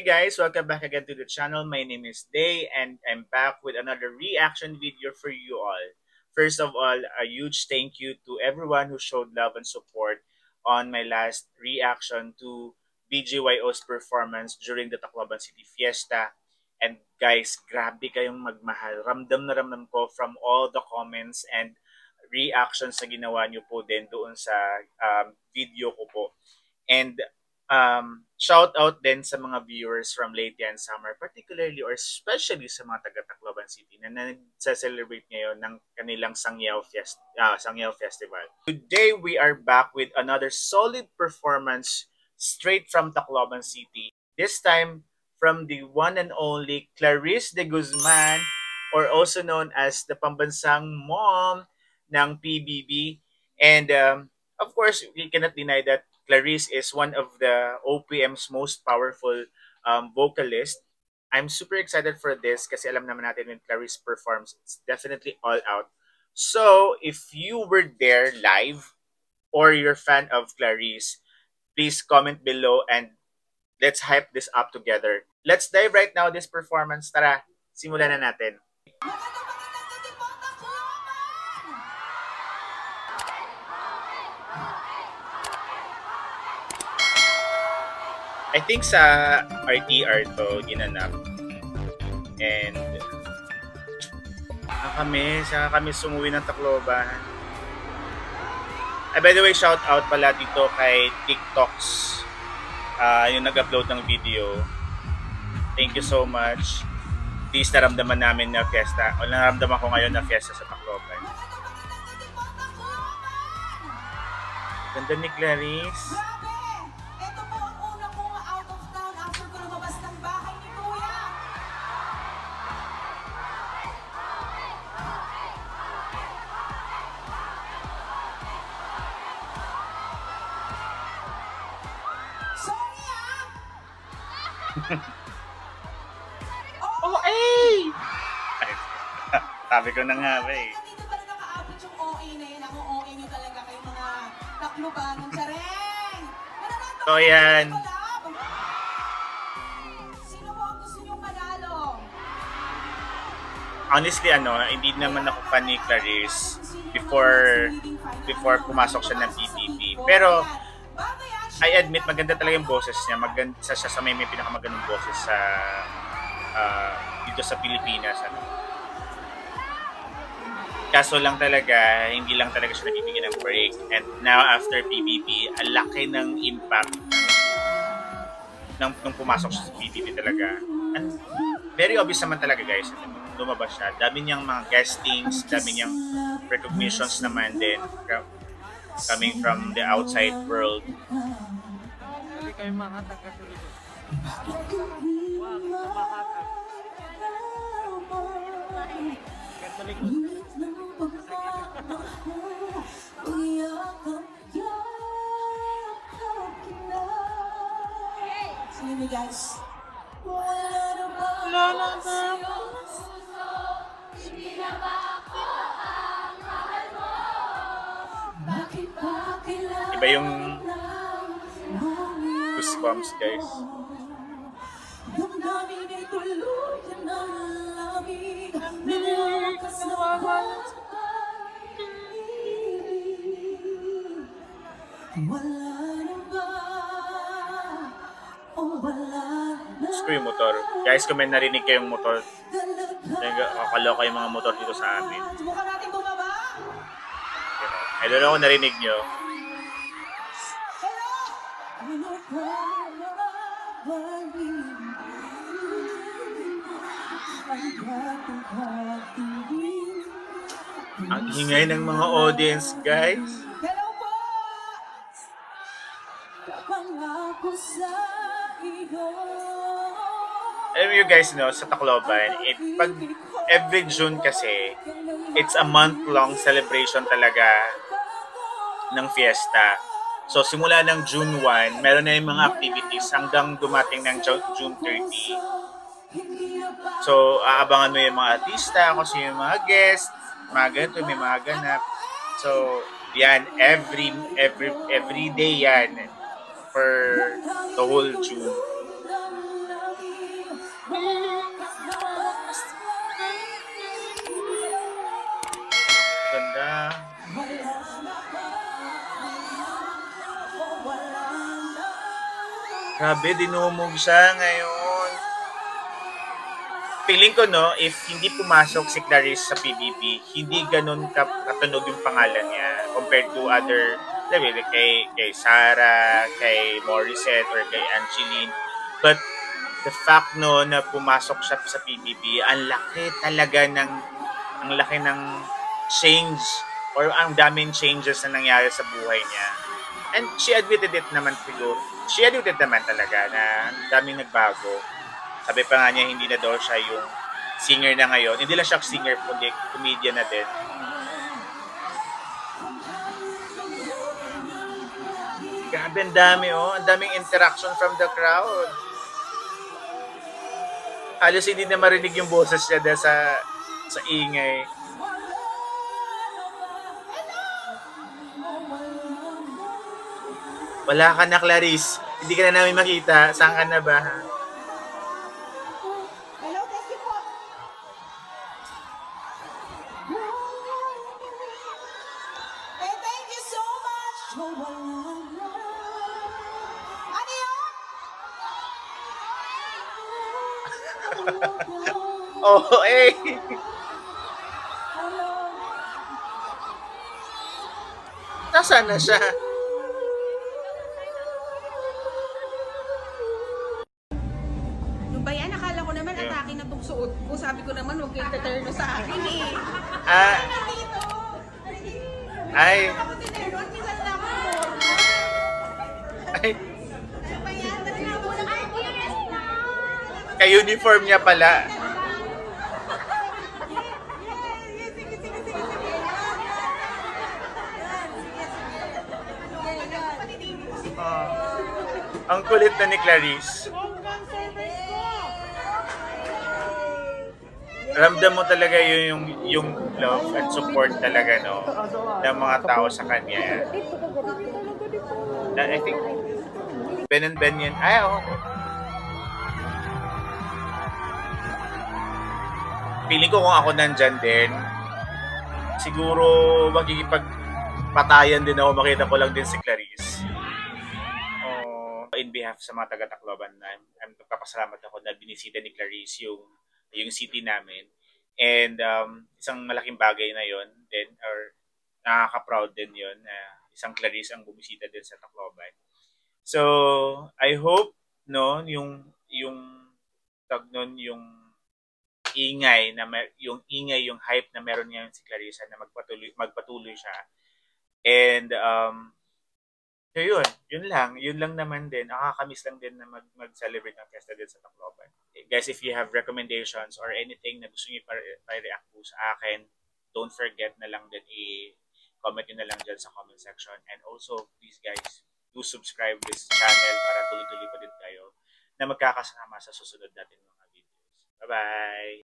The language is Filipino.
Hi guys, welcome back again to the channel. My name is Day and I'm back with another reaction video for you all. First of all, a huge thank you to everyone who showed love and support on my last reaction to BGYO's performance during the Tacloban City Fiesta. And guys, grabe kayong magmahal. Ramdam na ramdam ko from all the comments and reactions na ginawa niyo po din doon sa video ko po. And shout out din sa mga viewers from Leyte and Samar, particularly or especially sa mga taga Tacloban City na nagsa-celebrate ngayon ng kanilang Sangyaw Festival. Today we are back with another solid performance straight from Tacloban City. This time from the one and only Clarice de Guzman, or also known as the pambansang mom ng PBB. And of course, we cannot deny that Clarice is one of the OPM's most powerful vocalists. I'm super excited for this kasi alam naman natin when Clarice performs, it's definitely all out. So, if you were there live or you're a fan of Clarice, please comment below and let's hype this up together. Let's dive right now this performance. Tara, simulan na natin. I think sa RTR to ginanap. And saka kami sumuwi ng Tacloban. By the way, shout out pala dito kay TikToks, yung nag-upload ng video. Thank you so much. Please naramdaman namin na fiesta. O naramdaman ko ngayon na fiesta sa Tacloban. Ganda ni Clarice. Oh, eh! Sabi ko na nga ba eh. Hindi pala nakaabot yung OA na yun. Ako OA nyo talaga kayo mga Tacloban ng Tsareng. So yan. Sino mo ang gusto nyong manalo? Honestly, hindi naman ako fan ni Clarice before pumasok siya ng PBB. Pero I admit, maganda talaga yung boses niya. Maganda siya sa may pinakamagandang boses sa dito sa Pilipinas. Kaso lang talaga, hindi lang talaga siya nabibigyan ng break. And now, after PBB, ang laki ng impact nung pumasok siya sa PBB talaga. And very obvious naman talaga, guys. Lumabas siya. Dami niyang mga guestings, dami niyang recognitions naman din. Coming from the outside world. Hindi kayo makatagad ulit. Sige mo guys. Iba yung goosebumps, guys. Gusto yung motor. Guys, kung may narinig kayong motor, kakaloka yung mga motor dito sa amin. Subukan natin bumaba. I don't know kung narinig nyo. Ang ingay ng mga audience, guys. Hello po! Pangako sa iyo. Alam mo guys, sa Tacloban, pag every June kasi, it's a month-long celebration talaga ng fiesta. So, simula ng June 1, meron na yung mga activities hanggang dumating ng June 30. So, aabangan mo yung mga artista, kasi yung mga guests, mga ganito, may mga ganap. So, yan, every day yan for the whole June. Grabe, dinumog siya ngayon. Feeling ko, no, if hindi pumasok si Clarice sa PBB, hindi ganun katunog yung pangalan niya compared to other, sabi, like kay Sarah, kay Morissette, or kay Angeline. But the fact, no, na pumasok siya sa PBB, ang laki ng change, or ang daming changes na nangyari sa buhay niya. And she admitted it naman siguro. She admitted naman talaga na ang daming nagbago. Sabi pa nga niya, hindi na daw siya yung singer na ngayon. Hindi lang siya singer, kundi comedian na din. Grabe, ang dami, oh. Ang daming interaction from the crowd. Halos hindi na marinig yung boses niya dahil sa ingay. Wala ka na, Clarice. Hindi ka na namin makita. Saan ka na ba? Hello, thank you po. Hey, thank you so much. Ano yun? Oo, eh. Nasaan na siya? Yung ba yan? Akala ko naman atake na itong suot ko. Sabi ko naman, huwag kayong taterno sa akin eh. Ah, Ano dito? ay, Ako tinerno at minsan na ako. ay, Ano ba yan? Dali na muna. Ay, yes na! ka-uniform niya pala. Yes, sige, sige, sige, sige. Ang kulit na ni Clarice. Ramdam mo talaga yung love and support talaga, no, ng mga tao sa kanya. I think Ben and Ben yan. Ay, oo. Feeling ko kung ako nandyan din, siguro makikipagpatayan din ako, makita ko lang din si Clarice. In behalf sa mga taga-Tacloban, I'm nagpapasalamat ako na binisita ni Clarice yung city namin. And isang malaking bagay na yon din, or nakaka-proud din yon na isang Clarice ang bumisita din sa Tacloban. So, I hope, no, yung tag nun, yung ingay, yung hype na meron niya si Clarissa na magpatuloy siya. And yun lang naman din. Nakakamiss lang din na mag-celebrate ng fiesta din sa Tacloban. Guys, if you have recommendations or anything na gusto niyo pa-react po sa akin, don't forget na lang din i-comment nyo na lang dyan sa comment section. And also, please guys, do subscribe this channel para tuloy-tuloy pa din tayo na magkakasama sa susunod natin mga videos. Bye-bye!